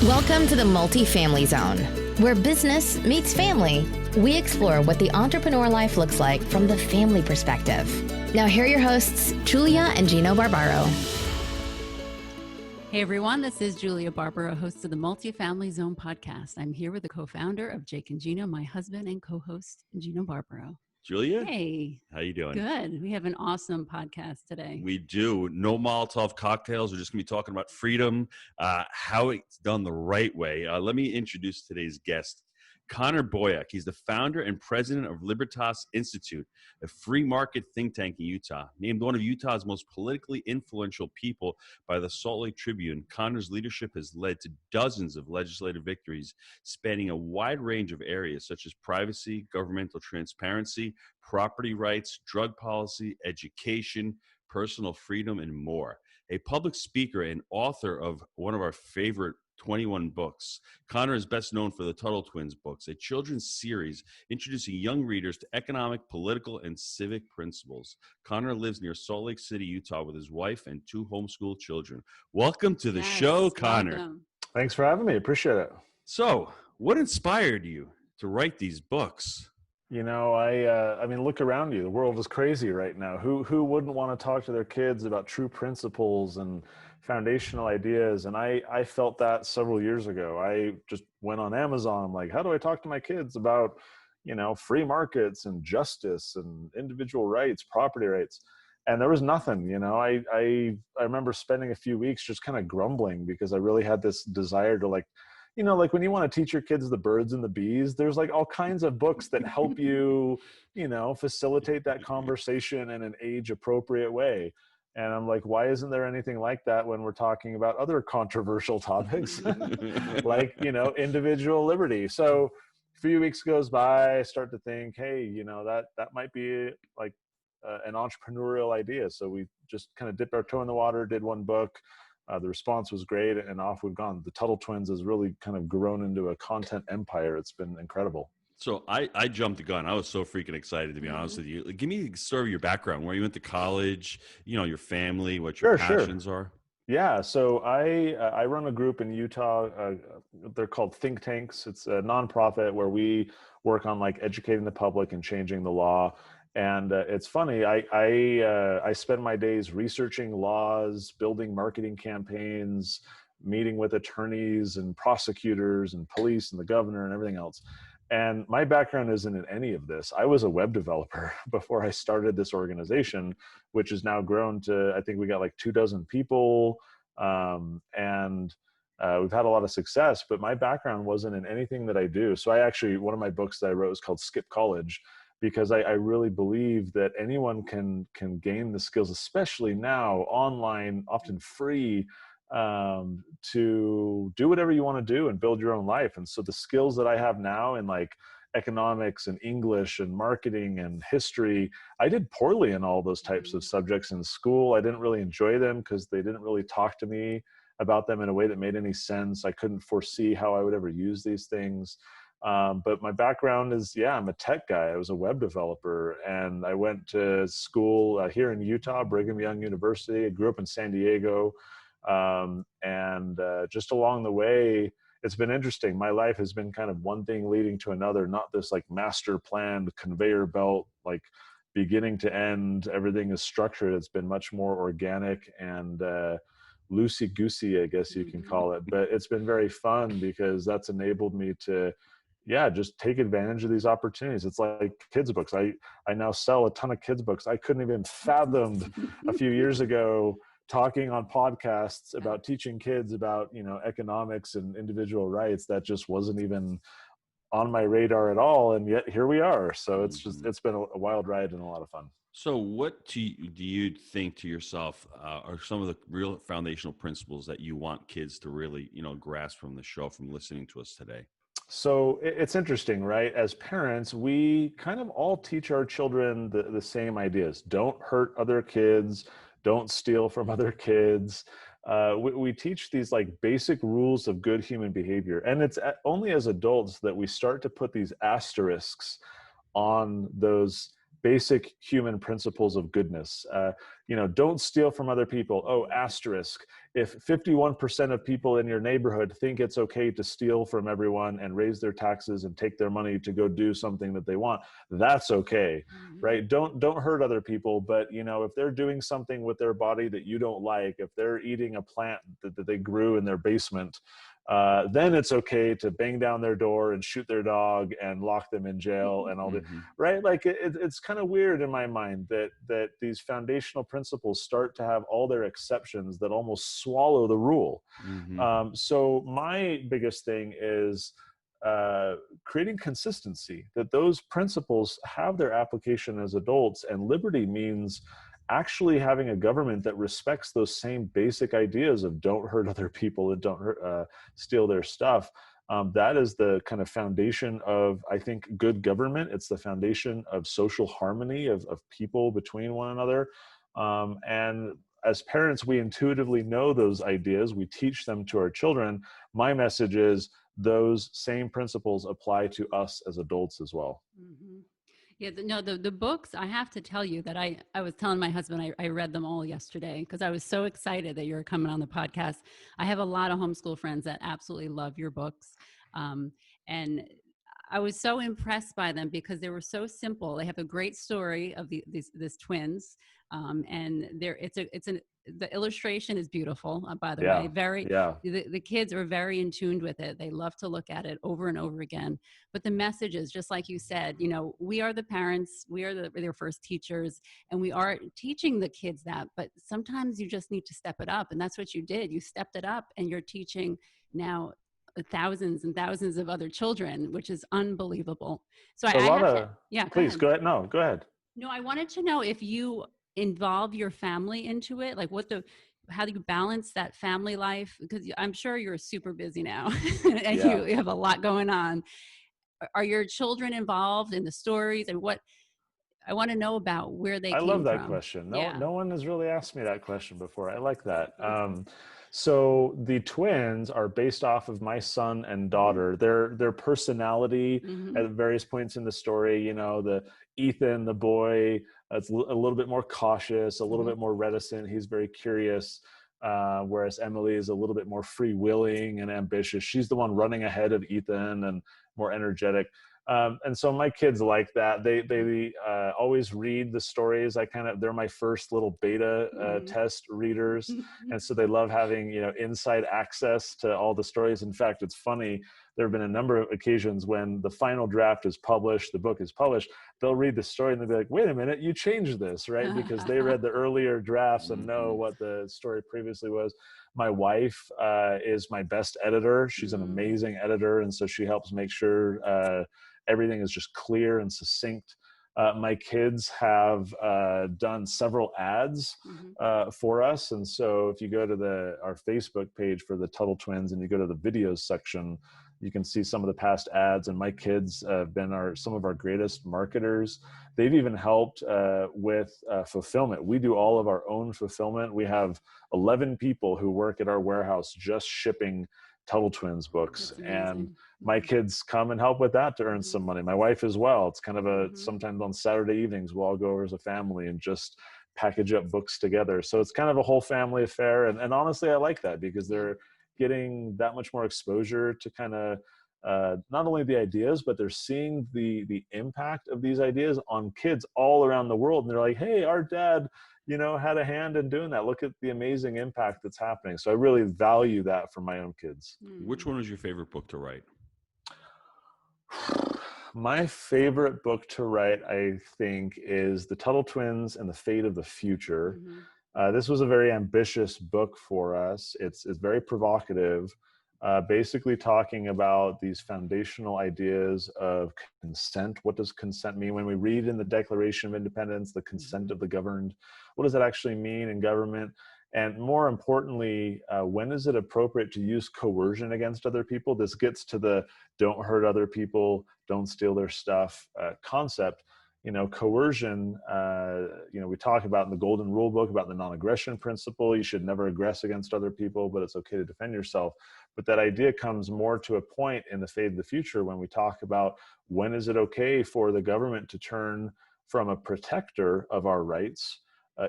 Welcome to the Multifamily Zone, where business meets family. We explore what the entrepreneur life looks like from the family perspective. Now here are your hosts, Julia and Gino Barbaro. Hey everyone, this is Julia Barbaro, host of the Multifamily Zone podcast. I'm here with the co-founder of Jake and Gino, my husband and co-host, Gino Barbaro. Julia? Hey. How you doing? Good. We have an awesome podcast today. We do. No Molotov cocktails. We're just going to be talking about freedom, how it's done the right way. Let me introduce today's guest, Connor Boyack. He's the founder and president of Libertas Institute, a free market think tank in Utah. Named one of Utah's most politically influential people by the Salt Lake Tribune, Connor's leadership has led to dozens of legislative victories spanning a wide range of areas such as privacy, governmental transparency, property rights, drug policy, education, personal freedom, and more. A public speaker and author of one of our favorite 21 books. Connor is best known for the Tuttle Twins books, a children's series introducing young readers to economic, political, and civic principles. Connor lives near Salt Lake City, Utah with his wife and two homeschool children. Welcome to the show, Connor. Welcome. Thanks for having me. Appreciate it. So, what inspired you to write these books? You know, I mean, look around you. The world is crazy right now. Who wouldn't want to talk to their kids about true principles and foundational ideas? And I felt that several years ago. I just went on Amazon. I'm like, how do I talk to my kids about, you know, free markets and justice and individual rights, property rights? And there was nothing. You know, I remember spending a few weeks just kind of grumbling because I really had this desire to, like, you know, like when you want to teach your kids the birds and the bees, there's like all kinds of books that help you, you know, facilitate that conversation in an age appropriate way. And I'm like, why isn't there anything like that when we're talking about other controversial topics like, you know, individual liberty? So a few weeks goes by, I start to think, hey, you know, that might be like an entrepreneurial idea. So we just kind of dipped our toe in the water, did one book. The response was great, and off we've gone. The Tuttle Twins has really kind of grown into a content empire. It's been incredible. So I jumped the gun. I was so freaking excited, to be honest with you. Give me a story of your background, where you went to college, you know, your family, what your passions are. Yeah, so I run a group in Utah. They're called think tanks. It's a nonprofit where we work on like educating the public and changing the law. And it's funny, I spend my days researching laws, building marketing campaigns, meeting with attorneys and prosecutors and police and the governor and everything else. And my background isn't in any of this. I was a web developer before I started this organization, which has now grown to, I think we got like 24 people. And we've had a lot of success, but my background wasn't in anything that I do. So one of my books that I wrote is called Skip College, because I really believe that anyone can gain the skills, especially now online, often free, to do whatever you want to do and build your own life. And so the skills that I have now in like economics and English and marketing and history, I did poorly in all those types of subjects in school. I didn't really enjoy them because they didn't really talk to me about them in a way that made any sense. I couldn't foresee how I would ever use these things. But my background is, I'm a tech guy. I was a web developer, and I went to school here in Utah, Brigham Young University. I grew up in San Diego. And just along the way, it's been interesting. My life has been kind of one thing leading to another, not this like master planned conveyor belt, like beginning to end, everything is structured. It's been much more organic and loosey-goosey, I guess you can call it. But it's been very fun because that's enabled me to just take advantage of these opportunities. It's like kids' books. I now sell a ton of kids' books. I couldn't even fathomed a few years ago talking on podcasts about teaching kids about, you know, economics and individual rights. That just wasn't even on my radar at all. And yet here we are. So it's been a wild ride and a lot of fun. So what do you think to yourself are some of the real foundational principles that you want kids to really, you know, grasp from the show, from listening to us today? So it's interesting, right? As parents, we kind of all teach our children the same ideas. Don't hurt other kids. Don't steal from other kids. We teach these like basic rules of good human behavior. And it's only as adults that we start to put these asterisks on those basic human principles of goodness. Don't steal from other people. Oh, asterisk. If 51% of people in your neighborhood think it's okay to steal from everyone and raise their taxes and take their money to go do something that they want, that's okay, right? Don't hurt other people. But, if they're doing something with their body that you don't like, if they're eating a plant that they grew in their basement, then it's okay to bang down their door and shoot their dog and lock them in jail and all that, right? Like it's kind of weird in my mind that these foundational principles start to have all their exceptions that almost swallow the rule. So my biggest thing is creating consistency, that those principles have their application as adults, and liberty means actually having a government that respects those same basic ideas of don't hurt other people and don't steal their stuff. That is the kind of foundation of, I think, good government. It's the foundation of social harmony of people between one another. And as parents, we intuitively know those ideas. We teach them to our children. My message is those same principles apply to us as adults as well. Yeah, the books, I have to tell you that I was telling my husband, I read them all yesterday because I was so excited that you were coming on the podcast. I have a lot of homeschool friends that absolutely love your books. And I was so impressed by them because they were so simple. They have a great story of these twins. And the illustration is beautiful, by the way. The kids are very in tune with it. They love to look at it over and over again. But the messages, just like you said, we are the parents, we are their first teachers, and we are teaching the kids that. But sometimes you just need to step it up, and that's what you did. You stepped it up, and you're teaching now thousands and thousands of other children, which is unbelievable. So Please go ahead. No, go ahead. No, I wanted to know if you involve your family into it, like how do you balance that family life? Because I'm sure you're super busy now and you have a lot going on. Are your children involved in the stories, and what I want to know about where they came from? I love that question. No one has really asked me that question before. I like that. So the twins are based off of my son and daughter. Their personality at various points in the story, the Ethan, the boy, it's a little bit more cautious, a little bit more reticent. He's very curious. Whereas Emily is a little bit more free-willing and ambitious. She's the one running ahead of Ethan and more energetic. And so my kids like that. They always read the stories. They're my first little beta test readers. And so they love having, inside access to all the stories. In fact, it's funny. There have been a number of occasions when the final draft is published, the book is published, they'll read the story and they'll be like, wait a minute, you changed this, right? Because they read the earlier drafts and know what the story previously was. My wife is my best editor. She's an amazing editor. And so she helps make sure everything is just clear and succinct. My kids have done several ads for us. And so if you go to our Facebook page for the Tuttle Twins and you go to the videos section, you can see some of the past ads, and my kids have been some of our greatest marketers. They've even helped with fulfillment. We do all of our own fulfillment. We have 11 people who work at our warehouse just shipping Tuttle Twins books. And my kids come and help with that to earn some money. My wife as well. It's kind of sometimes on Saturday evenings, we'll all go over as a family and just package up books together. So it's kind of a whole family affair. And honestly, I like that because they're getting that much more exposure to kind of not only the ideas, but they're seeing the impact of these ideas on kids all around the world. And they're like, hey, our dad, had a hand in doing that. Look at the amazing impact that's happening. So I really value that for my own kids. Which one was your favorite book to write? My favorite book to write, I think, is The Tuttle Twins and the Fate of the Future. This was a very ambitious book for us. It's very provocative, basically talking about these foundational ideas of consent. What does consent mean? When we read in the Declaration of Independence, the consent of the governed, what does that actually mean in government? And more importantly, when is it appropriate to use coercion against other people? This gets to the don't hurt other people, don't steal their stuff concept. Coercion, we talk about in the Golden Rule book about the non-aggression principle. You should never aggress against other people, but it's okay to defend yourself. But that idea comes more to a point in the Fate of the Future when we talk about when is it okay for the government to turn from a protector of our rights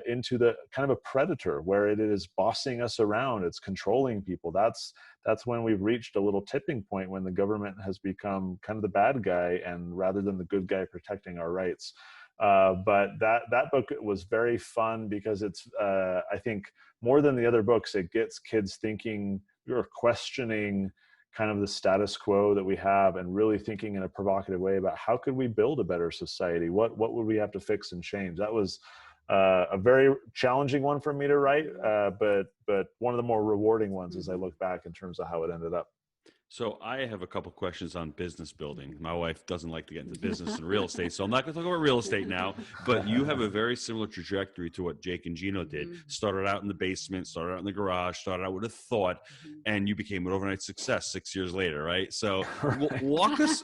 into the kind of a predator where it is bossing us around. It's controlling people. That's when we've reached a little tipping point, when the government has become kind of the bad guy, and rather than the good guy protecting our rights. But that book was very fun because it's, I think, more than the other books, it gets kids thinking or questioning kind of the status quo that we have, and really thinking in a provocative way about how could we build a better society? What would we have to fix and change? That was a very challenging one for me to write, but one of the more rewarding ones as I look back in terms of how it ended up. So I have a couple questions on business building. My wife doesn't like to get into business and real estate, so I'm not going to talk about real estate now. But you have a very similar trajectory to what Jake and Gino did. Started out in the basement, started out in the garage, started out with a thought, and you became an overnight success 6 years later, right? So walk us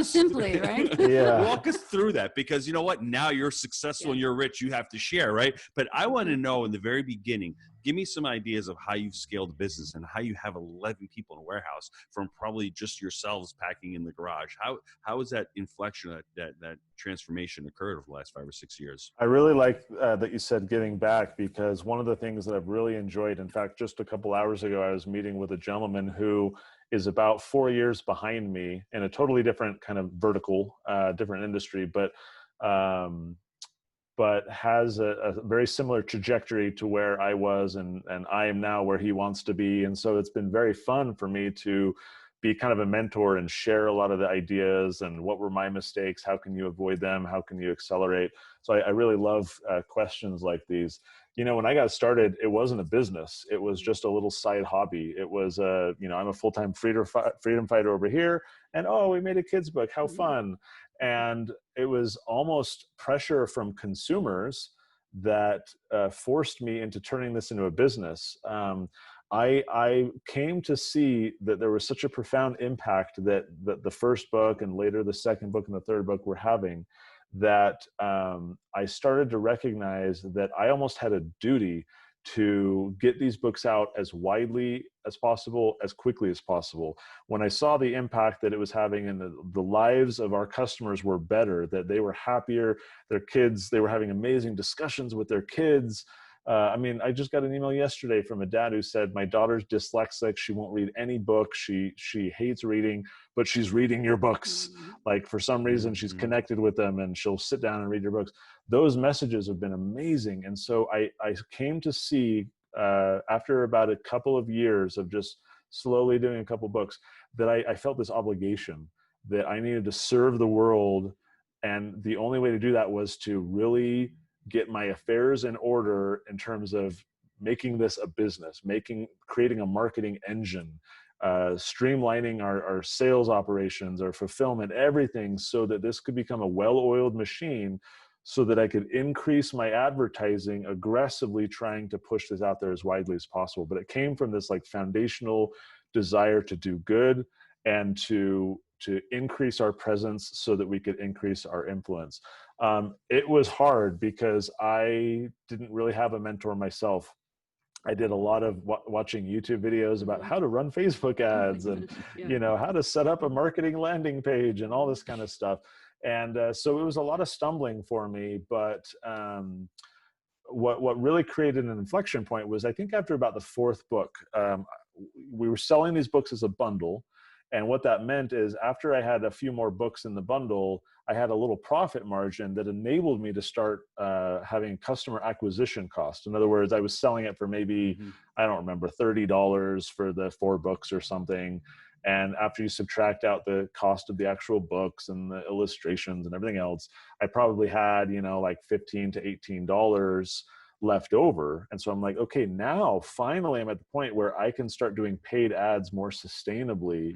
simply, right? Yeah. Walk us through that, because you know what? Now you're successful and you're rich. You have to share, right? But I want to know in the very beginning. Give me some ideas of how you've scaled the business and how you have 11 people in a warehouse from probably just yourselves packing in the garage. How has that inflection, that transformation occurred over the last 5 or 6 years? I really like that you said giving back, because one of the things that I've really enjoyed, in fact, just a couple hours ago, I was meeting with a gentleman who is about 4 years behind me in a totally different kind of vertical, different industry, but has a very similar trajectory to where I was, and I am now where he wants to be. And so it's been very fun for me to be kind of a mentor and share a lot of the ideas and what were my mistakes, how can you avoid them, how can you accelerate. So I really love questions like these. You know, when I got started, it wasn't a business. It was just a little side hobby. It was, I'm a full-time freedom fighter over here, and we made a kid's book, how fun. And it was almost pressure from consumers that forced me into turning this into a business. I came to see that there was such a profound impact that the first book and later the second book and the third book were having, that I started to recognize that I almost had a duty to get these books out as widely as possible, as quickly as possible. When I saw the impact that it was having and the lives of our customers were better, that they were happier, their kids, they were having amazing discussions with their kids. I just got an email yesterday from a dad who said, my daughter's dyslexic. She won't read any book. She hates reading, but she's reading your books. Like, for some reason, she's connected with them and she'll sit down and read your books. Those messages have been amazing. And so I came to see, after about a couple of years of just slowly doing a couple books, that I felt this obligation that I needed to serve the world. And the only way to do that was to really get my affairs in order in terms of making this a business, creating a marketing engine, streamlining our sales operations, our fulfillment, everything, so that this could become a well-oiled machine, so that I could increase my advertising, aggressively trying to push this out there as widely as possible. But it came from this like foundational desire to do good and to increase our presence so that we could increase our influence. It was hard because I didn't really have a mentor myself. I did a lot of watching YouTube videos about how to run Facebook ads and, how to set up a marketing landing page and all this kind of stuff. And so it was a lot of stumbling for me, but what really created an inflection point was, I think after about the fourth book, we were selling these books as a bundle. And what that meant is, after I had a few more books in the bundle, I had a little profit margin that enabled me to start having customer acquisition cost. In other words, I was selling it for maybe, I don't remember, $30 for the 4 books or something. And after you subtract out the cost of the actual books and the illustrations and everything else, I probably had, like $15 to $18 left over. And so I'm like, okay, now finally I'm at the point where I can start doing paid ads more sustainably.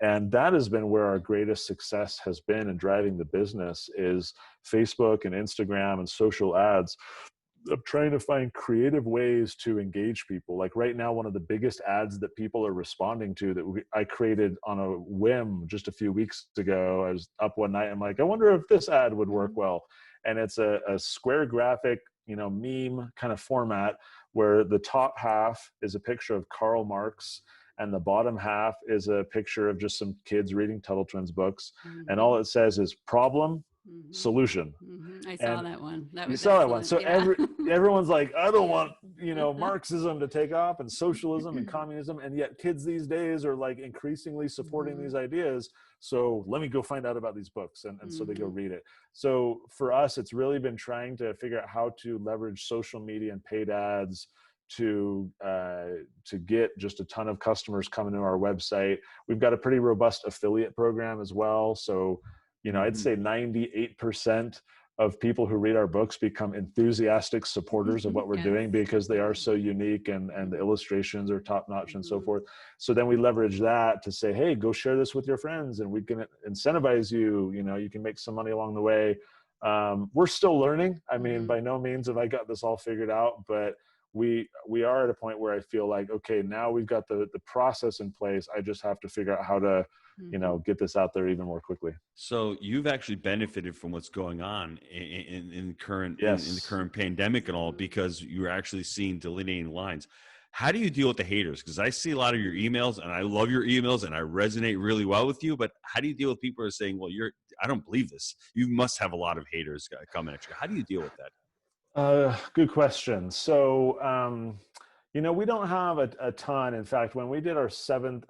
And that has been where our greatest success has been in driving the business, is Facebook and Instagram and social ads, of trying to find creative ways to engage people. Like right now, one of the biggest ads that people are responding to that I created on a whim just a few weeks ago. I was up one night, I'm like, I wonder if this ad would work well. And it's a square graphic, meme kind of format, where the top half is a picture of Karl Marx and the bottom half is a picture of just some kids reading Tuttle Twins books. And all it says is problem, solution. I saw that one. That was you saw that one. So yeah. everyone's like, I don't want, Marxism to take off and socialism and communism. And yet kids these days are like increasingly supporting these ideas. So let me go find out about these books. And so they go read it. So for us, it's really been trying to figure out how to leverage social media and paid ads to get just a ton of customers coming to our website. We've got a pretty robust affiliate program as well. So, I'd say 98% of people who read our books become enthusiastic supporters of what we're doing because they are so unique and the illustrations are top notch and so forth. So then we leverage that to say, hey, go share this with your friends and we can incentivize you. You can make some money along the way. We're still learning. I mean, by no means have I got this all figured out, but we are at a point where I feel like, okay, now we've got the process in place. I just have to figure out how to, get this out there even more quickly. So you've actually benefited from what's going on in the current in the current pandemic and all, because you're actually seeing delineating lines. How do you deal with the haters? Because I see a lot of your emails and I love your emails and I resonate really well with you, but how do you deal with people who are saying, well, I don't believe this. You must have a lot of haters coming at you. How do you deal with that? Good question. So, we don't have a ton. In fact, when we did our 7th,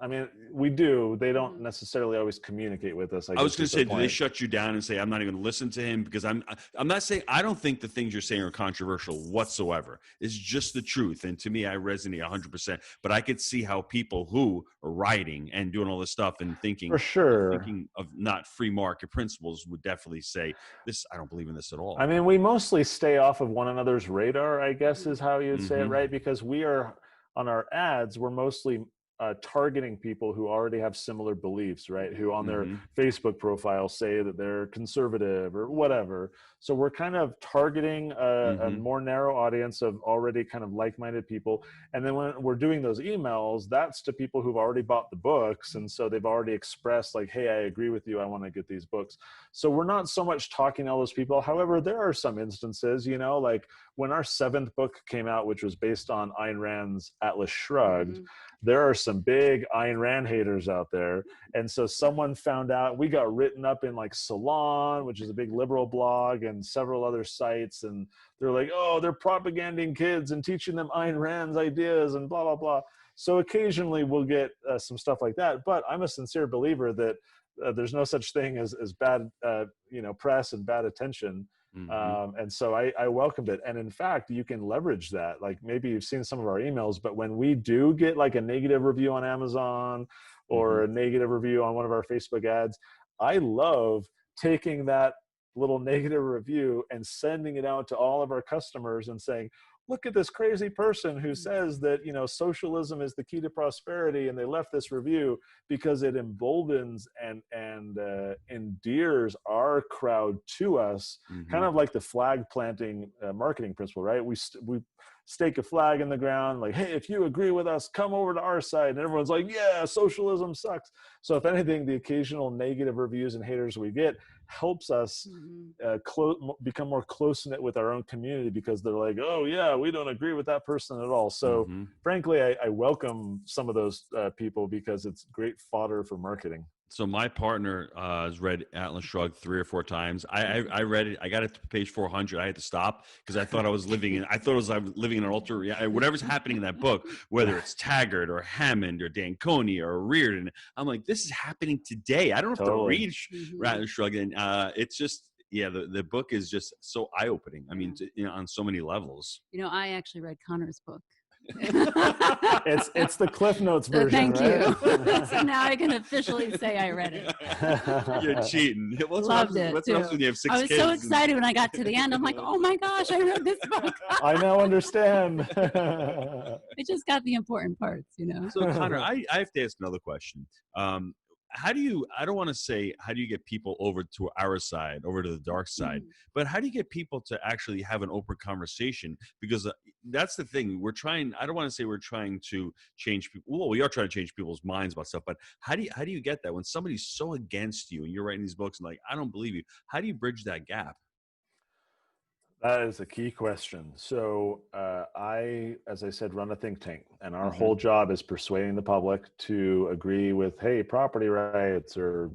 we do. They don't necessarily always communicate with us. I was going to say, do they shut you down and say, I'm not even going to listen to him? Because I'm not saying, I don't think the things you're saying are controversial whatsoever. It's just the truth. And to me, I resonate 100%. But I could see how people who are writing and doing all this stuff and thinking, for sure, thinking of not free market principles would definitely say, I don't believe in this at all. We mostly stay off of one another's radar, I guess is how you'd say it, right? Because we are, on our ads, we're mostly targeting people who already have similar beliefs, right? Who on their Facebook profile say that they're conservative or whatever. So we're kind of targeting a more narrow audience of already kind of like-minded people. And then when we're doing those emails, that's to people who've already bought the books. And so they've already expressed like, hey, I agree with you. I want to get these books. So we're not so much talking to all those people. However, there are some instances, like when our 7th book came out, which was based on Ayn Rand's Atlas Shrugged, there are some big Ayn Rand haters out there. And so someone found out, we got written up in like Salon, which is a big liberal blog, and several other sites. And they're like, oh, they're propaganding kids and teaching them Ayn Rand's ideas and blah, blah, blah. So occasionally we'll get some stuff like that. But I'm a sincere believer that there's no such thing as bad, press and bad attention. And so I welcomed it. And in fact, you can leverage that. Like maybe you've seen some of our emails, but when we do get like a negative review on Amazon or a negative review on one of our Facebook ads, I love taking that little negative review and sending it out to all of our customers and saying, look at this crazy person who says that, socialism is the key to prosperity. And they left this review because it emboldens and endears our crowd to us, kind of like the flag planting marketing principle, right? We stake a flag in the ground, like, hey, if you agree with us, come over to our side. And everyone's like, yeah, socialism sucks. So if anything, the occasional negative reviews and haters we get helps us become more close-knit with our own community, because they're like, oh yeah, we don't agree with that person at all. So frankly, I welcome some of those people because it's great fodder for marketing. So my partner has read Atlas Shrugged 3 or 4 times. I read it. I got it to page 400. I had to stop because I thought I was living in an alter, whatever's happening in that book, whether it's Taggart or Hammond or D'Anconi or Reardon. I'm like, this is happening today. I don't have to read Atlas Shrugged. And it's just, the book is just so eye-opening. I mean, on so many levels. I actually read Connor's book. It's the Cliff Notes version. Thank you. So now I can officially say I read it. You're cheating. Loved it. What's when you have 6 kids? I was so excited when I got to the end. I'm like, oh my gosh, I read this book. I now understand. I just got the important parts, So Connor, I have to ask another question. How do you, I don't want to say, how do you get people over to our side, over to the dark side, but how do you get people to actually have an open conversation? Because that's the thing we're trying, I don't want to say we're trying to change people. Well, we are trying to change people's minds about stuff, but how do you get that when somebody's so against you and you're writing these books and like, I don't believe you, how do you bridge that gap? That is a key question. So I, as I said, run a think tank, and our whole job is persuading the public to agree with, hey, property rights or,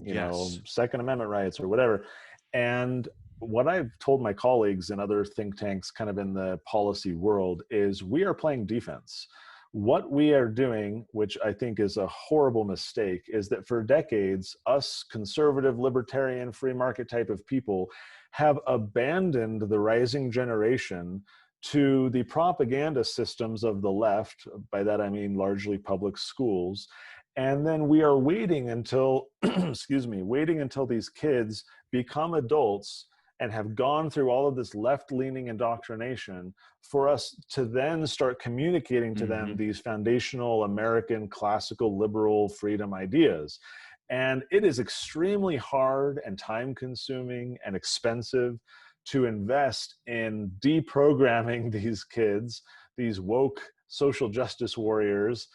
Second Amendment rights or whatever. And what I've told my colleagues and other think tanks kind of in the policy world is we are playing defense. What we are doing, which I think is a horrible mistake, is that for decades, us conservative, libertarian, free market type of people have abandoned the rising generation to the propaganda systems of the left. By that I mean largely public schools. And then we are waiting until, excuse me, waiting until these kids become adults and have gone through all of this left-leaning indoctrination for us to then start communicating to them these foundational American classical liberal freedom ideas. And it is extremely hard and time-consuming and expensive to invest in deprogramming these kids, these woke social justice warriors,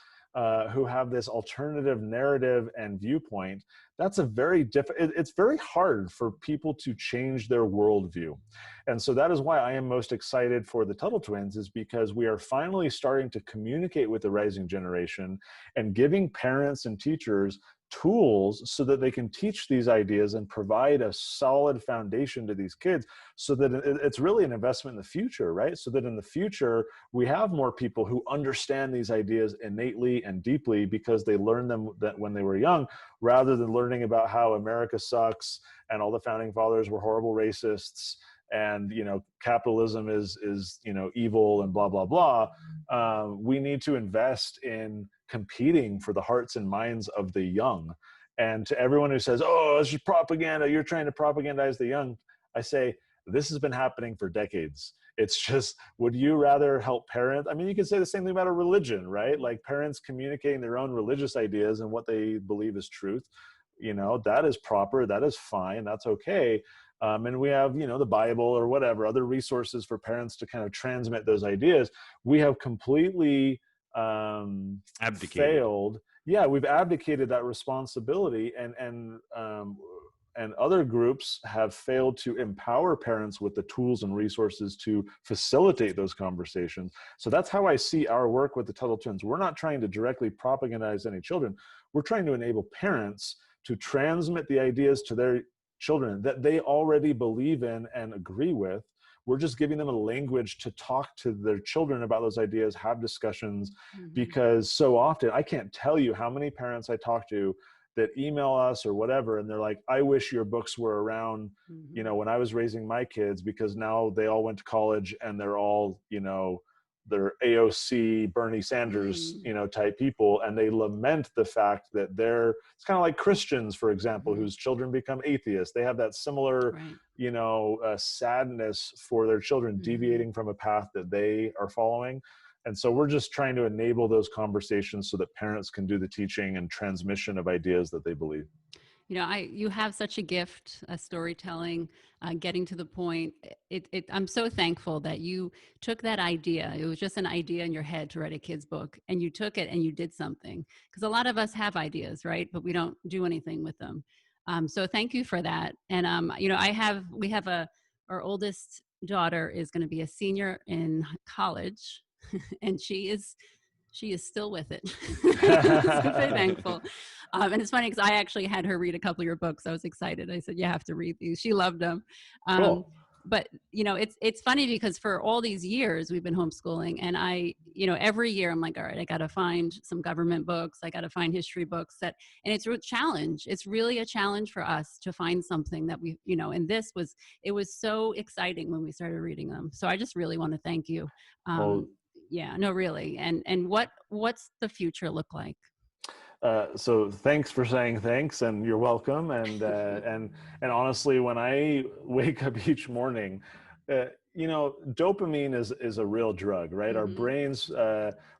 who have this alternative narrative and viewpoint. That's a very it's very hard for people to change their worldview. And so that is why I am most excited for the Tuttle Twins, is because we are finally starting to communicate with the rising generation and giving parents and teachers tools so that they can teach these ideas and provide a solid foundation to these kids, so that it's really an investment in the future, right? So that in the future, we have more people who understand these ideas innately and deeply because they learned them that when they were young, rather than learning about how America sucks and all the founding fathers were horrible racists and, you know, capitalism is you know, evil and blah, blah, blah. We need to invest in competing for the hearts and minds of the young. And to everyone who says, oh, it's just propaganda, you're trying to propagandize the young, I say, this has been happening for decades. It's just, would you rather help parents? I mean, you can say the same thing about a religion, right? Like parents communicating their own religious ideas and what they believe is truth. You know, that is proper, that is fine, that's okay. And we have, you know, the Bible or whatever, other resources for parents to kind of transmit those ideas. We have completely failed. Yeah, we've abdicated that responsibility, and other groups have failed to empower parents with the tools and resources to facilitate those conversations. So that's how I see our work with the Tuttle Twins. We're not trying to directly propagandize any children. We're trying to enable parents to transmit the ideas to their children that they already believe in and agree with. We're just giving them a language to talk to their children about those ideas, have discussions, because so often, I can't tell you how many parents I talk to that email us or whatever, and they're like, I wish your books were around, you know, when I was raising my kids, because now they all went to college and they're all, you know, they're AOC, Bernie Sanders, you know, type people. And they lament the fact that it's kind of like Christians, for example, whose children become atheists. They have that similar, you know, sadness for their children deviating from a path that they are following. And so we're just trying to enable those conversations so that parents can do the teaching and transmission of ideas that they believe. You know, you have such a gift, storytelling, getting to the point. I'm so thankful that you took that idea. It was just an idea in your head to write a kid's book, and you took it and you did something. Because a lot of us have ideas, right? But we don't do anything with them. So thank you for that. And, you know, our oldest daughter is going to be a senior in college, and she is still with it. So very thankful. And it's funny because I actually had her read a couple of your books. I was excited. I said, you have to read these. She loved them. Cool. But, you know, it's funny because for all these years we've been homeschooling, and you know, every year I'm like, all right, I got to find some government books. I got to find history books and it's a challenge. It's really a challenge for us to find something that we, you know, and it was so exciting when we started reading them. So I just really want to thank you. Yeah, no, really. And what's the future look like? So thanks for saying thanks, and you're welcome. And honestly, when I wake up each morning, you know, dopamine is a real drug, right? Our brains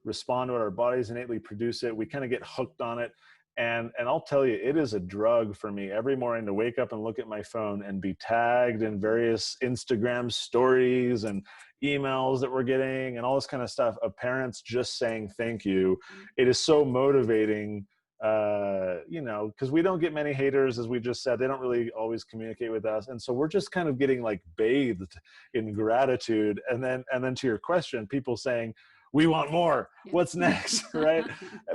respond to it, our bodies innately produce it. We kind of get hooked on it. And I'll tell you, it is a drug for me every morning to wake up and look at my phone and be tagged in various Instagram stories and emails that we're getting and all this kind of stuff of parents just saying thank you. It is so motivating, you know, because we don't get many haters, as we just said. They don't really always communicate with us. And so we're just kind of getting like bathed in gratitude. And then to your question, people saying, we want more. What's next, right?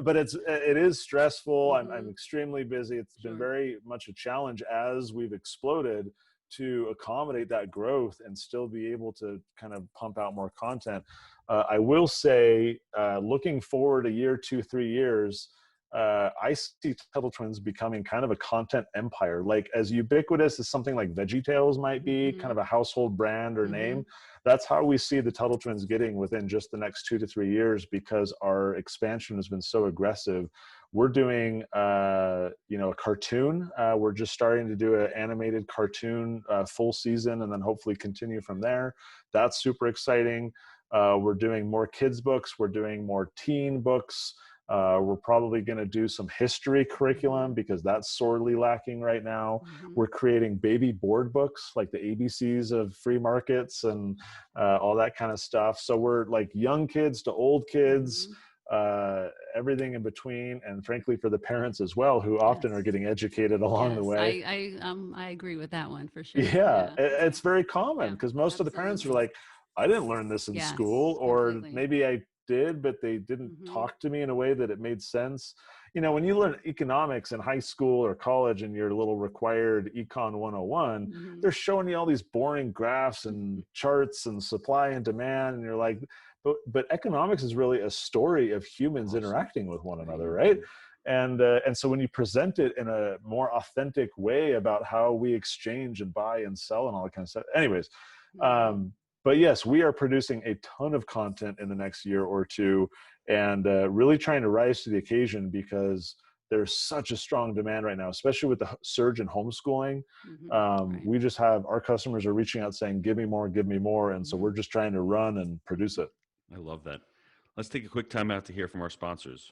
But it is stressful. I'm extremely busy. It's been very much a challenge as we've exploded to accommodate that growth and still be able to kind of pump out more content. I will say, looking forward a year, 2, 3 years, I see Tuttle Twins becoming kind of a content empire, like as ubiquitous as something like VeggieTales might be, kind of a household brand or name. That's how we see the Tuttle Twins getting within just the next 2 to 3 years, because our expansion has been so aggressive. We're doing, a cartoon. We're just starting to do an animated cartoon full season, and then hopefully continue from there. That's super exciting. We're doing more kids books. We're doing more teen books. We're probably going to do some history curriculum because that's sorely lacking right now. We're creating baby board books, like the ABCs of free markets and all that kind of stuff. So we're like young kids to old kids, everything in between, and frankly for the parents as well, who often are getting educated along the way. I agree with that one for sure. It's very common because most of the parents are like, I didn't learn this in school, or maybe I did, but they didn't talk to me in a way that it made sense. You know, when you learn economics in high school or college and your little required Econ 101, they're showing you all these boring graphs and charts and supply and demand, and you're like, but economics is really a story of humans interacting with one another, right? And so when you present it in a more authentic way about how we exchange and buy and sell and all that kind of stuff. Anyways, but yes, we are producing a ton of content in the next year or two, and really trying to rise to the occasion, because there's such a strong demand right now, especially with the surge in homeschooling. We just have, our customers are reaching out saying, give me more, give me more. And so we're just trying to run and produce it. I love that. Let's take a quick time out to hear from our sponsors.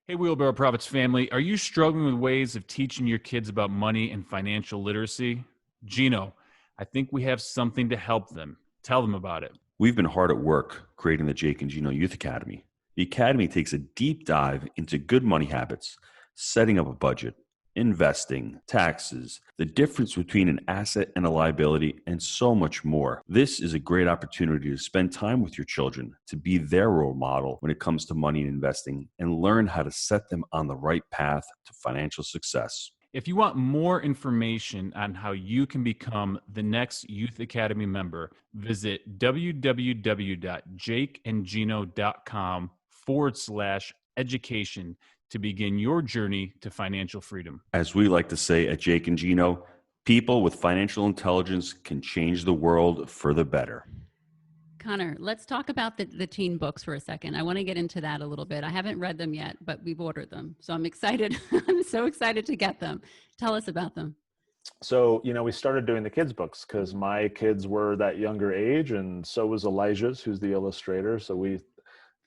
Hey, Wheelbarrow Profits family, are you struggling with ways of teaching your kids about money and financial literacy? Gino, I think we have something to help them. Tell them about it. We've been hard at work creating the Jake and Gino Youth Academy. The Academy takes a deep dive into good money habits, setting up a budget, investing, taxes, the difference between an asset and a liability, and so much more. This is a great opportunity to spend time with your children, to be their role model when it comes to money and investing, and learn how to set them on the right path to financial success. If you want more information on how you can become the next Youth Academy member, visit www.jakeandgino.com/education to begin your journey to financial freedom. As we like to say at Jake and Gino, people with financial intelligence can change the world for the better. Connor, let's talk about the teen books for a second. I want to get into that a little bit. I haven't read them yet, but we've ordered them. So I'm excited. I'm so excited to get them. Tell us about them. So, we started doing the kids books because my kids were that younger age, and so was Elijah's, who's the illustrator. So we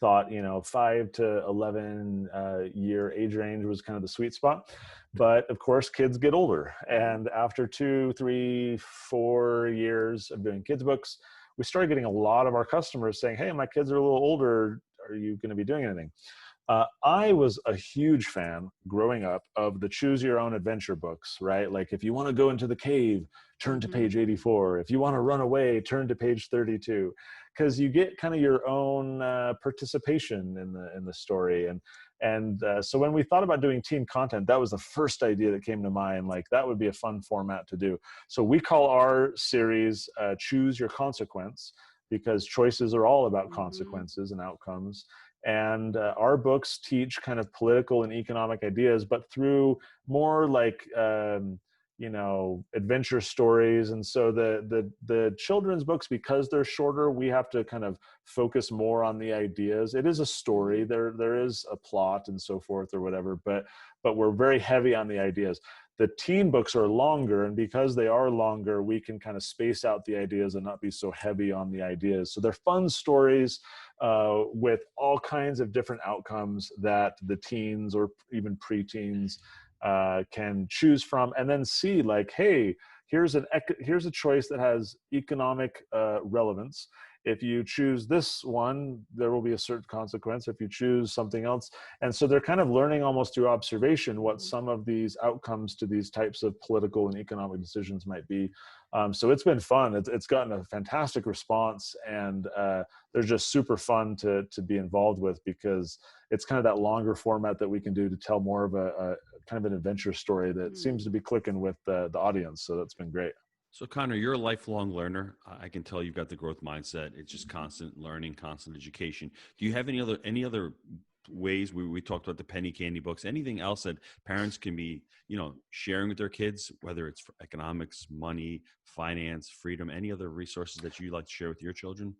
thought, 5 to 11 year age range was kind of the sweet spot. But of course, kids get older. And after 2, 3, 4 years of doing kids books, we started getting a lot of our customers saying, hey, my kids are a little older. Are you going to be doing anything? I was a huge fan growing up of the choose your own adventure books, right? Like if you want to go into the cave, turn to page 84. If you want to run away, turn to page 32, because you get kind of your own participation in the story. And so when we thought about doing teen content, that was the first idea that came to mind. Like that would be a fun format to do. So we call our series Choose Your Consequence, because choices are all about consequences and outcomes. And our books teach kind of political and economic ideas, but through more like, adventure stories. And so the children's books, because they're shorter, we have to kind of focus more on the ideas. It is a story. There is a plot and so forth or whatever, but we're very heavy on the ideas. The teen books are longer, and because they are longer, we can kind of space out the ideas and not be so heavy on the ideas. So they're fun stories with all kinds of different outcomes that the teens or even preteens can choose from, and then see like, hey, here's a choice that has economic relevance. If you choose this one, there will be a certain consequence if you choose something else. And so they're kind of learning almost through observation what some of these outcomes to these types of political and economic decisions might be. So it's been fun. It's gotten a fantastic response, and they're just super fun to be involved with, because it's kind of that longer format that we can do to tell more of a kind of an adventure story that seems to be clicking with the audience. So that's been great. So Connor, you're a lifelong learner. I can tell you've got the growth mindset. It's just constant learning, constant education. Do you have any other ways we talked about the penny candy books, anything else that parents can be, sharing with their kids, whether it's for economics, money, finance, freedom, any other resources that you like to share with your children?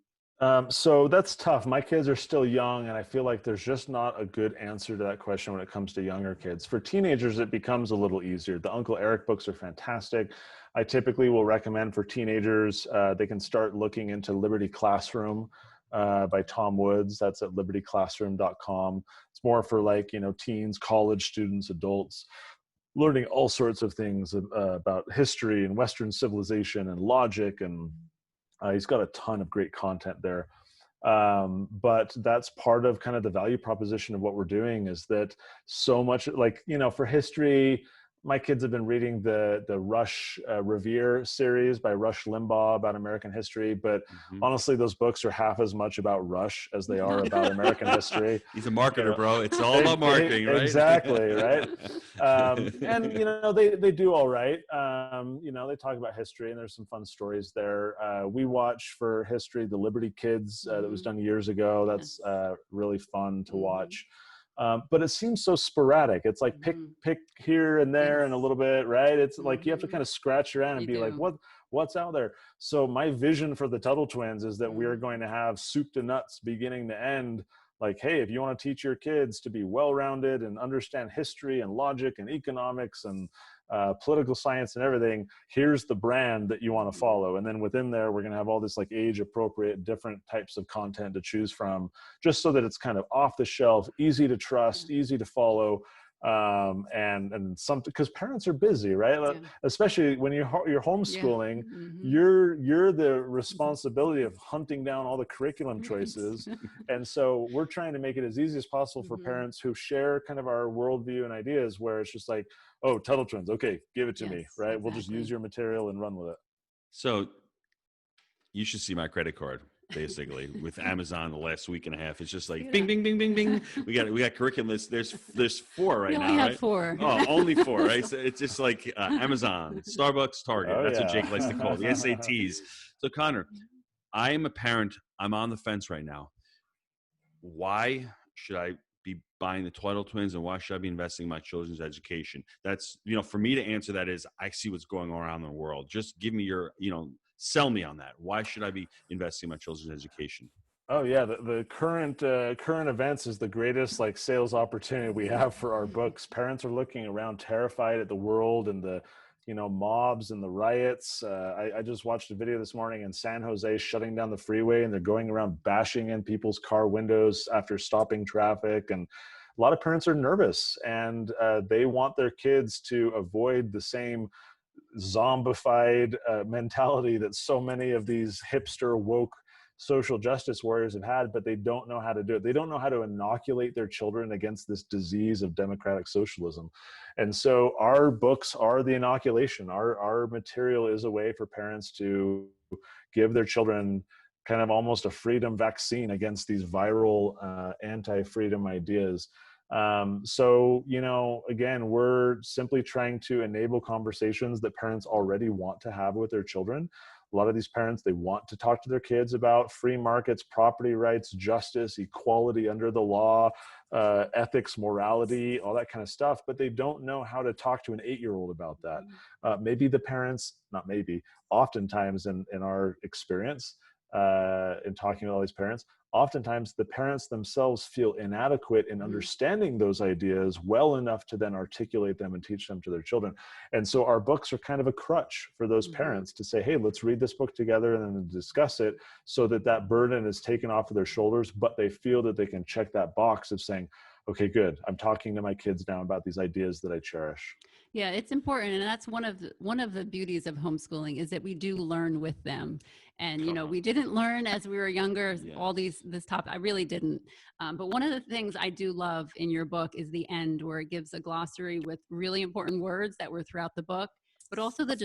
So that's tough. My kids are still young, and I feel like there's just not a good answer to that question when it comes to younger kids. For teenagers, it becomes a little easier. The Uncle Eric books are fantastic. I typically will recommend for teenagers, they can start looking into Liberty Classroom by Tom Woods. That's at libertyclassroom.com. It's more for teens, college students, adults, learning all sorts of things about history and Western civilization and logic, and he's got a ton of great content there. But that's part of kind of the value proposition of what we're doing, is that so much, for history, my kids have been reading the Rush Revere series by Rush Limbaugh about American history, but honestly, those books are half as much about Rush as they are about American history. He's a marketer, bro. It's all about marketing, right? Exactly, right? And they do all right. They talk about history, and there's some fun stories there. We watch for history the Liberty Kids that was done years ago. That's really fun to watch. But it seems so sporadic. It's like pick here and there and a little bit, right? It's like you have to kind of scratch around and be like, what's out there? So my vision for the Tuttle Twins is that we're going to have soup to nuts, beginning to end. Like, hey, if you want to teach your kids to be well-rounded and understand history and logic and economics and political science and everything, here's the brand that you want to follow. And then within there, we're going to have all this age appropriate, different types of content to choose from, just so that it's kind of off the shelf, easy to trust, easy to follow. And something, because parents are busy, right? Especially when you're homeschooling, you're the responsibility of hunting down all the curriculum choices. And so we're trying to make it as easy as possible for parents who share kind of our worldview and ideas, where it's just like, oh, Tuttle Twins, okay, give it to me, right? Exactly. We'll just use your material and run with it. So you should see my credit card. Basically, with Amazon the last week and a half, it's just like bing, bing, bing, bing, bing. We got curriculum. There's 4 right now. We have right? 4. Oh, only 4, right? So it's just like Amazon, Starbucks, Target. That's what Jake likes to call the SATs. So Connor, I am a parent. I'm on the fence right now. Why should I be buying the Tuttle Twins, and why should I be investing in my children's education? That's, for me to answer that is, I see what's going on around the world. Just give me your, sell me on that. Why should I be investing in my children's education? Oh yeah, the current events is the greatest sales opportunity we have for our books. Parents are looking around terrified at the world and the mobs and the riots. I just watched a video this morning in San Jose shutting down the freeway, and they're going around bashing in people's car windows after stopping traffic. And a lot of parents are nervous, and they want their kids to avoid the same zombified mentality that so many of these hipster woke social justice warriors have had, but they don't know how to do it. They don't know how to inoculate their children against this disease of democratic socialism. And so our books are the inoculation. Our material is a way for parents to give their children kind of almost a freedom vaccine against these viral anti-freedom ideas. Again, we're simply trying to enable conversations that parents already want to have with their children. A lot of these parents, they want to talk to their kids about free markets, property rights, justice, equality under the law, ethics, morality, all that kind of stuff, but they don't know how to talk to an 8-year-old about that. Maybe the parents, not maybe, oftentimes in our experience, in talking to all these parents, oftentimes the parents themselves feel inadequate in understanding those ideas well enough to then articulate them and teach them to their children. And so our books are kind of a crutch for those parents to say, hey, let's read this book together and then discuss it, so that that burden is taken off of their shoulders, but they feel that they can check that box of saying, okay, good, I'm talking to my kids now about these ideas that I cherish. Yeah, it's important, and that's one of the beauties of homeschooling, is that we do learn with them. And we didn't learn as we were younger all this topic. I really didn't. But one of the things I do love in your book is the end, where it gives a glossary with really important words that were throughout the book. but also the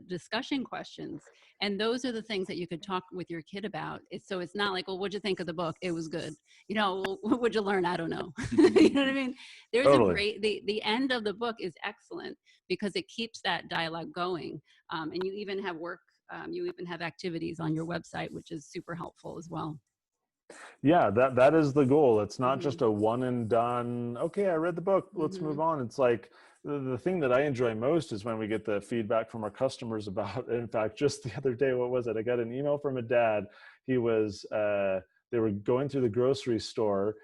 discussion questions. And those are the things that you could talk with your kid about. So it's not like, well, what'd you think of the book? It was good. You know, what'd you learn? I don't know. You know what I mean? There's Totally. a great, the end of the book is excellent because it keeps that dialogue going. And you even have you even have activities on your website, which is super helpful as well. Yeah, that is the goal. It's not just a one and done, okay, I read the book, let's move on. It's like the thing that I enjoy most is when we get the feedback from our customers about, in fact, just the other day, what was it? I got an email from a dad. He was, they were going through the grocery store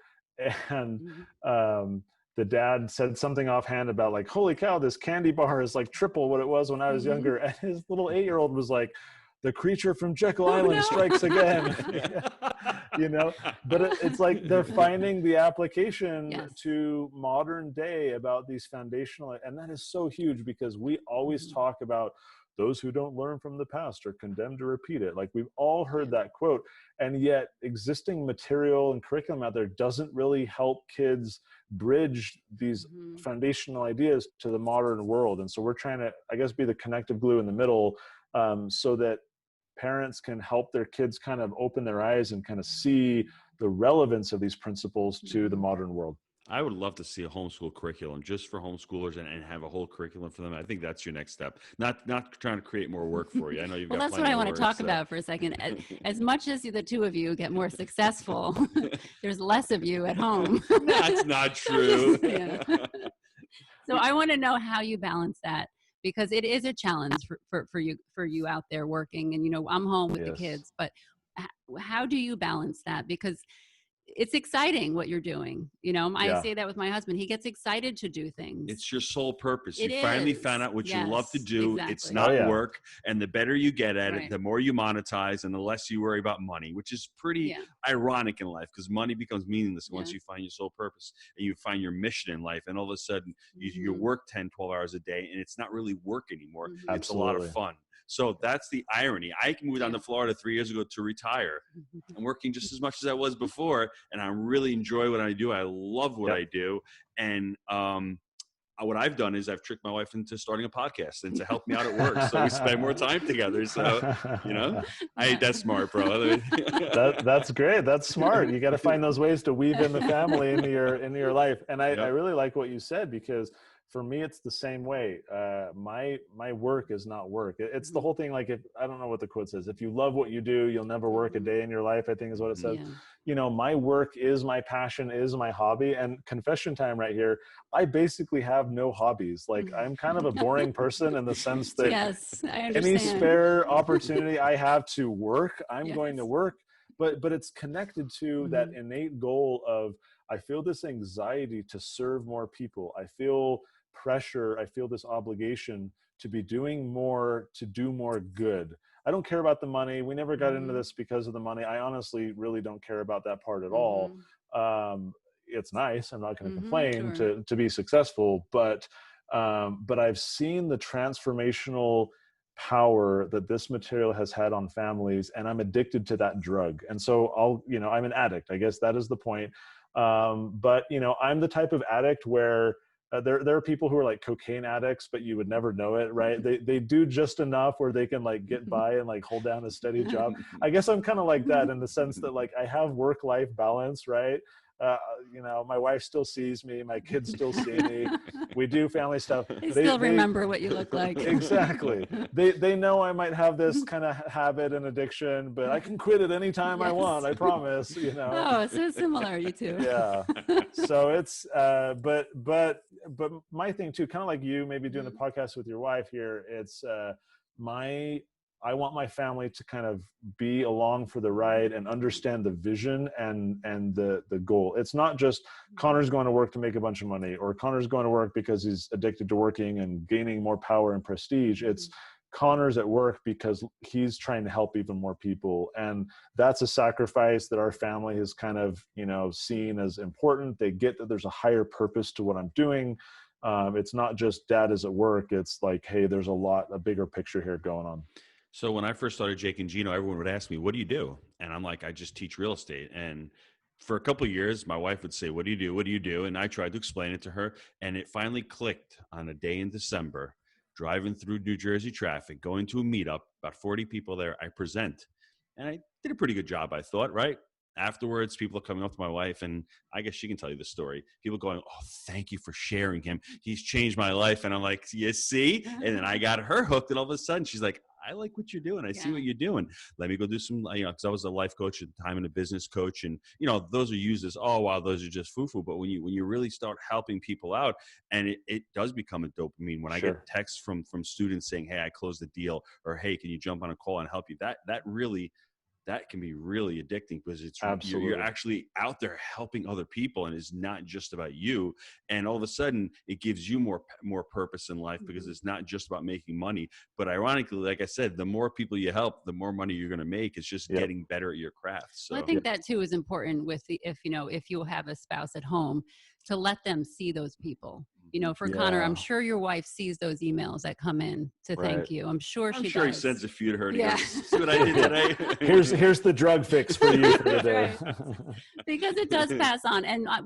and the dad said something offhand about like, holy cow, this candy bar is like triple what it was when I was younger. And his little 8-year-old was like, the creature from Jekyll Island strikes again. You know, but it's like they're finding the application to modern day about these foundational, and that is so huge because we always talk about those who don't learn from the past are condemned to repeat it. Like we've all heard that quote, and yet existing material and curriculum out there doesn't really help kids bridge these foundational ideas to the modern world. And so we're trying to, I guess, be the connective glue in the middle, so that parents can help their kids kind of open their eyes and kind of see the relevance of these principles to the modern world. I would love to see a homeschool curriculum just for homeschoolers and have a whole curriculum for them. I think that's your next step. Not trying to create more work for you. I know you've got that's what I want to talk about for a second. As much as the two of you get more successful, there's less of you at home. That's not true. So I want to know how you balance that, because it is a challenge for you out there working, and, you know, I'm home with the kids, but how do you balance that? Because it's exciting what you're doing. You know, I say that with my husband. He gets excited to do things. It's your sole purpose. You finally found out what you love to do. Exactly. It's not work. And the better you get at it, the more you monetize and the less you worry about money, which is pretty ironic in life, because money becomes meaningless once you find your sole purpose and you find your mission in life. And all of a sudden you work 10, 12 hours a day and it's not really work anymore. It's a lot of fun. So that's the irony. I moved down to Florida 3 years ago to retire. I'm working just as much as I was before, and I really enjoy what I do. I love what I do. And what I've done is I've tricked my wife into starting a podcast and to help me out at work. So we spend more time together. So, you know, that's smart, bro. That's great. That's smart. You got to find those ways to weave in the family into your life. And I really like what you said, because for me, it's the same way. My work is not work. It's the whole thing. Like, I don't know what the quote says. If you love what you do, you'll never work a day in your life, I think is what it says. You know, my work is my passion, is my hobby. And confession time right here, I basically have no hobbies. Like, I'm kind of a boring person in the sense that I understand. Any spare opportunity I have to work, I'm going to work. But it's connected to that innate goal of, I feel this anxiety to serve more people. I feel pressure. I feel this obligation to be doing more, to do more good. I don't care about the money. We never got into this because of the money. I honestly really don't care about that part at all. It's nice. I'm not going to complain to be successful, but I've seen the transformational power that this material has had on families, and I'm addicted to that drug. And so I'm an addict. I guess that is the point. But you know, I'm the type of addict where there are people who are like cocaine addicts, but you would never know it, right? They do just enough where they can like get by and like hold down a steady job. I guess I'm kind of like that in the sense that like I have work-life balance, right? You know, my wife still sees me, my kids still see me. We do family stuff. They still remember what you look like. Exactly. They know I might have this kind of habit and addiction, but I can quit at any time I want. I promise. You know. Oh, it's so similar, you two. Yeah. So it's but my thing too, kind of like you, maybe doing the podcast with your wife here. It's I want my family to kind of be along for the ride and understand the vision and the goal. It's not just Connor's going to work to make a bunch of money, or Connor's going to work because he's addicted to working and gaining more power and prestige. It's Connor's at work because he's trying to help even more people. And that's a sacrifice that our family has kind of, you know, seen as important. They get that there's a higher purpose to what I'm doing. It's not just dad is at work. It's like, hey, there's a bigger picture here going on. So when I first started Jake and Gino, everyone would ask me, what do you do? And I'm like, I just teach real estate. And for a couple of years, my wife would say, what do you do? What do you do? And I tried to explain it to her. And it finally clicked on a day in December, driving through New Jersey traffic, going to a meetup, about 40 people there. I present, and I did a pretty good job, I thought, right? Afterwards, people are coming up to my wife, and I guess she can tell you the story. People going, "Oh, thank you for sharing him. He's changed my life." And I'm like, "You see?" And then I got her hooked, and all of a sudden, she's like, "I like what you're doing. I see what you're doing. Let me go do some," because I was a life coach at the time and a business coach, and those are used as, "Oh, wow, those are just foo-foo." But when you really start helping people out, and it does become a dopamine. When I get texts from students saying, "Hey, I closed the deal," or, "Hey, can you jump on a call and help you?" That can be really addicting, because you're actually out there helping other people, and it's not just about you. And all of a sudden it gives you more purpose in life, because it's not just about making money. But ironically, like I said, the more people you help, the more money you're going to make. It's just getting better at your craft. So well, I think that too is important with if you have a spouse at home, to let them see those people. For Connor, I'm sure your wife sees those emails that come in to thank you. I'm sure she does. He sends a few to her to go, "See what I did today?" Here's the drug fix for you for the day. Because it does pass on. And I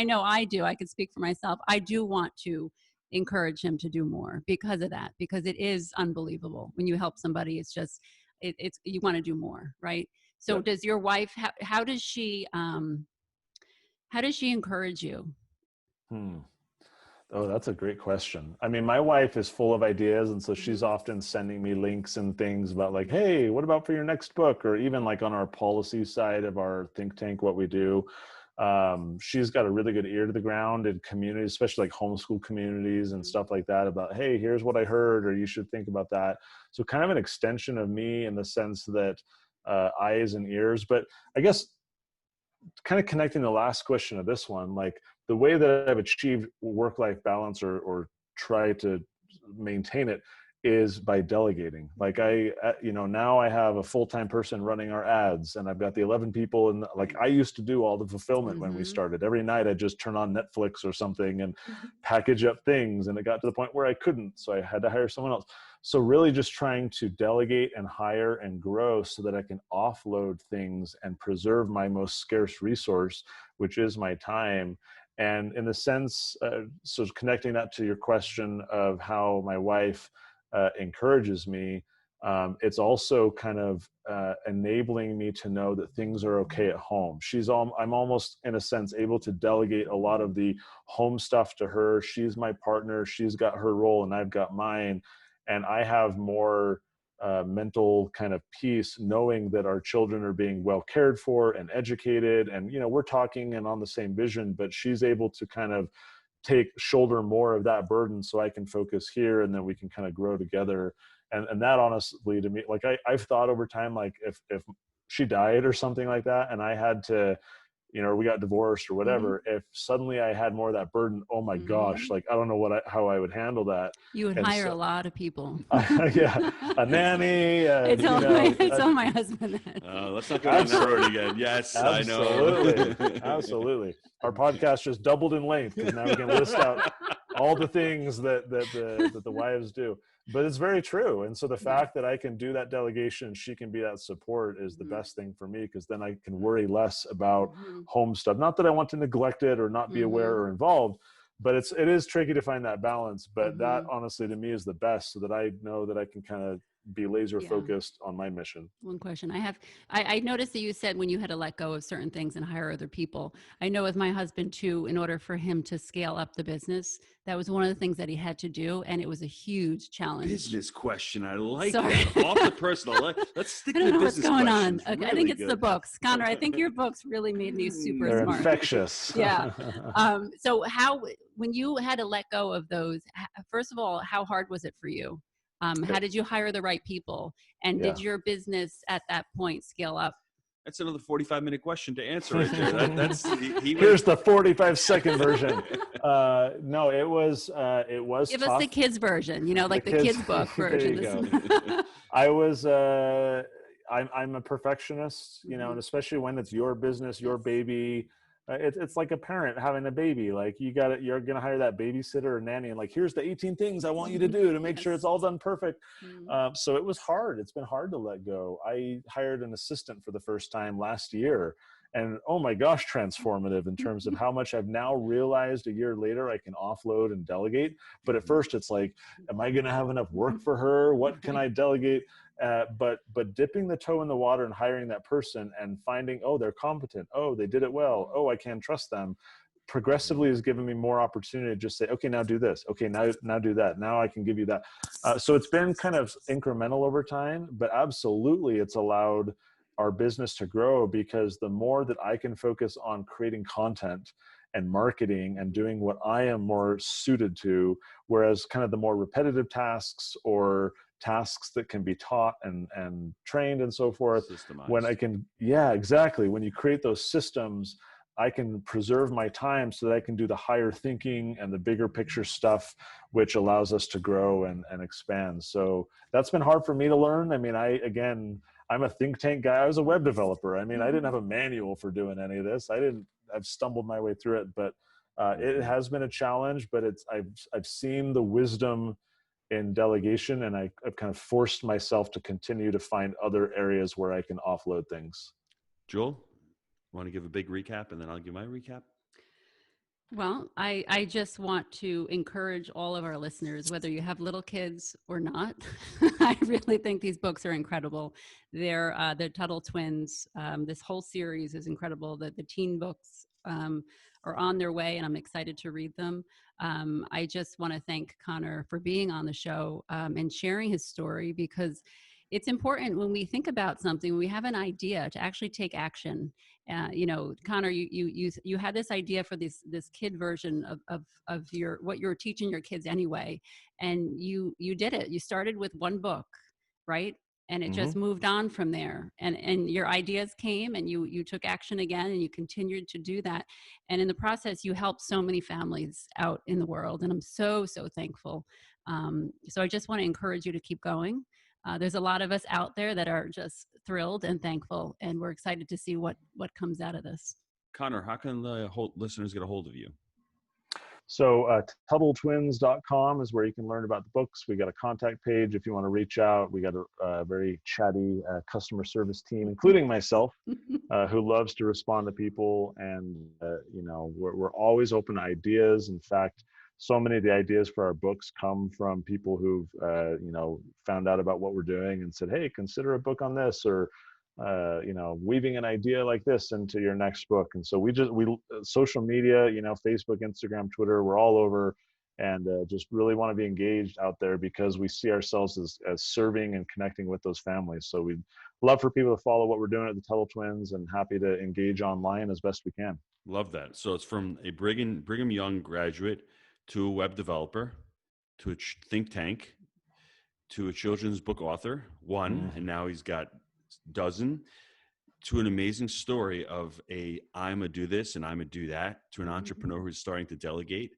know I do. I can speak for myself. I do want to encourage him to do more because of that, because it is unbelievable. When you help somebody, it's just, it's you want to do more, right? So does your wife, how does she encourage you? Oh, that's a great question. I mean, my wife is full of ideas, and so she's often sending me links and things about like, "Hey, what about for your next book?" Or even like on our policy side of our think tank, what we do. She's got a really good ear to the ground in communities, especially like homeschool communities and stuff like that, about, "Hey, here's what I heard," or "You should think about that." So kind of an extension of me in the sense that eyes and ears. But I guess kind of connecting the last question of this one, like the way that I've achieved work-life balance or try to maintain it is by delegating. Like now I have a full-time person running our ads, and I've got the 11 people, and like I used to do all the fulfillment when we started. Every night I'd just turn on Netflix or something and package up things, and it got to the point where I couldn't, so I had to hire someone else. So really just trying to delegate and hire and grow so that I can offload things and preserve my most scarce resource, which is my time. And in the sense, so connecting that to your question of how my wife encourages me, it's also kind of enabling me to know that things are okay at home. I'm almost in a sense able to delegate a lot of the home stuff to her. She's my partner. She's got her role and I've got mine. And I have more mental kind of peace knowing that our children are being well cared for and educated. And, we're talking and on the same vision, but she's able to kind of shoulder more of that burden so I can focus here, and then we can kind of grow together. And that honestly to me, like I've thought over time, like if she died or something like that, and I had to, or we got divorced or whatever, if suddenly I had more of that burden, oh my gosh, like I don't know how I would handle that. You would hire a lot of people. A nanny. It's on my husband. Let's not go down that road again. Yes, absolutely. I know. Absolutely. Our podcast just doubled in length because now we can list out all the things that the wives do. But it's very true. And so the fact that I can do that delegation, she can be that support, is the best thing for me, because then I can worry less about home stuff. Not that I want to neglect it or not be aware or involved, but it is tricky to find that balance. But that honestly to me is the best, so that I know that I can kind of be laser focused on my mission. One question I noticed that you said when you had to let go of certain things and hire other people. I know with my husband too, in order for him to scale up the business, that was one of the things that he had to do. And it was a huge challenge. Business question. I like that. Off the personal. Let's stick to the business question. I don't know what's going on. Okay, I think it's the books. Connor, I think your books really made me super They're smart. infectious. Yeah. So when you had to let go of those, first of all, how hard was it for you? How did you hire the right people? And did your business at that point scale up? That's another 45-minute question to answer right there. Here's the 45-second version. No, it was Give tough. us the kids version, like the kids book version. I'm a perfectionist, and especially when it's your business, your baby. It's like a parent having a baby. Like you're going to hire that babysitter or nanny, and like, here's the 18 things I want you to do to make sure it's all done perfect. So it was hard. It's been hard to let go. I hired an assistant for the first time last year, and oh my gosh, transformative in terms of how much I've now realized a year later I can offload and delegate. But at first it's like, am I going to have enough work for her? What can I delegate? But dipping the toe in the water and hiring that person and finding, oh, they're competent. Oh, they did it well. Oh, I can trust them. Progressively has given me more opportunity to just say, okay, now do this. Okay, now do that. Now I can give you that. So it's been kind of incremental over time, but absolutely it's allowed our business to grow, because the more that I can focus on creating content and marketing and doing what I am more suited to, whereas kind of the more repetitive tasks or tasks that can be taught and trained and so forth, when I can, yeah, exactly. When you create those systems, I can preserve my time so that I can do the higher thinking and the bigger picture stuff, which allows us to grow and expand. So that's been hard for me to learn. I mean, I'm a think tank guy. I was a web developer. I mean, I didn't have a manual for doing any of this. I've stumbled my way through it, but it has been a challenge, but I've seen the wisdom in delegation, and I've kind of forced myself to continue to find other areas where I can offload things. Joel, want to give a big recap, and then I'll give my recap? Well, I just want to encourage all of our listeners, whether you have little kids or not. I really think these books are incredible. They're Tuttle Twins. This whole series is incredible. The teen books are on their way, and I'm excited to read them. I just want to thank Connor for being on the show and sharing his story, because it's important when we think about something, when we have an idea, to actually take action. Connor, you had this idea for this kid version of what you're teaching your kids anyway, and you did it. You started with one book, right? And it just moved on from there. And your ideas came, and you took action again, and you continued to do that. And in the process, you helped so many families out in the world. And I'm so, so thankful. So I just want to encourage you to keep going. There's a lot of us out there that are just thrilled and thankful, and we're excited to see what comes out of this. Connor, how can the listeners get a hold of you? So TuttleTwins.com is where you can learn about the books. We got a contact page if you want to reach out. We got a very chatty customer service team, including myself, who loves to respond to people. And, we're always open to ideas. In fact, so many of the ideas for our books come from people who've, found out about what we're doing and said, hey, consider a book on this, or weaving an idea like this into your next book. And so we social media, Facebook, Instagram, Twitter, we're all over, and just really want to be engaged out there, because we see ourselves as serving and connecting with those families. So we'd love for people to follow what we're doing at the Tuttle Twins, and happy to engage online as best we can. Love that. So it's from a Brigham Young graduate to a web developer, to a think tank, to a children's book author, and now he's got dozen, to an amazing story of I'm a do this and I'm a do that, to an entrepreneur who's starting to delegate.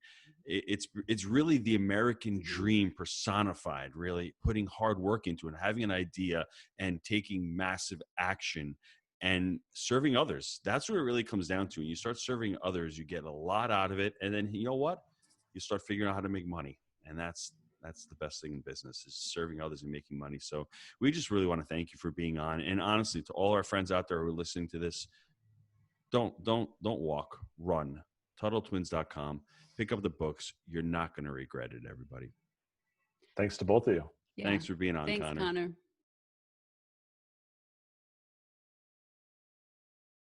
It's really the American dream personified, really putting hard work into it, having an idea and taking massive action and serving others. That's what it really comes down to. When you start serving others, you get a lot out of it. And then, you know what? You start figuring out how to make money. And that's the best thing in business, is serving others and making money. So we just really want to thank you for being on. And honestly, to all our friends out there who are listening to this, don't walk, run. TuttleTwins.com. Pick up the books. You're not going to regret it, everybody. Thanks to both of you. Yeah. Thanks for being on, Thanks, Connor. Connor.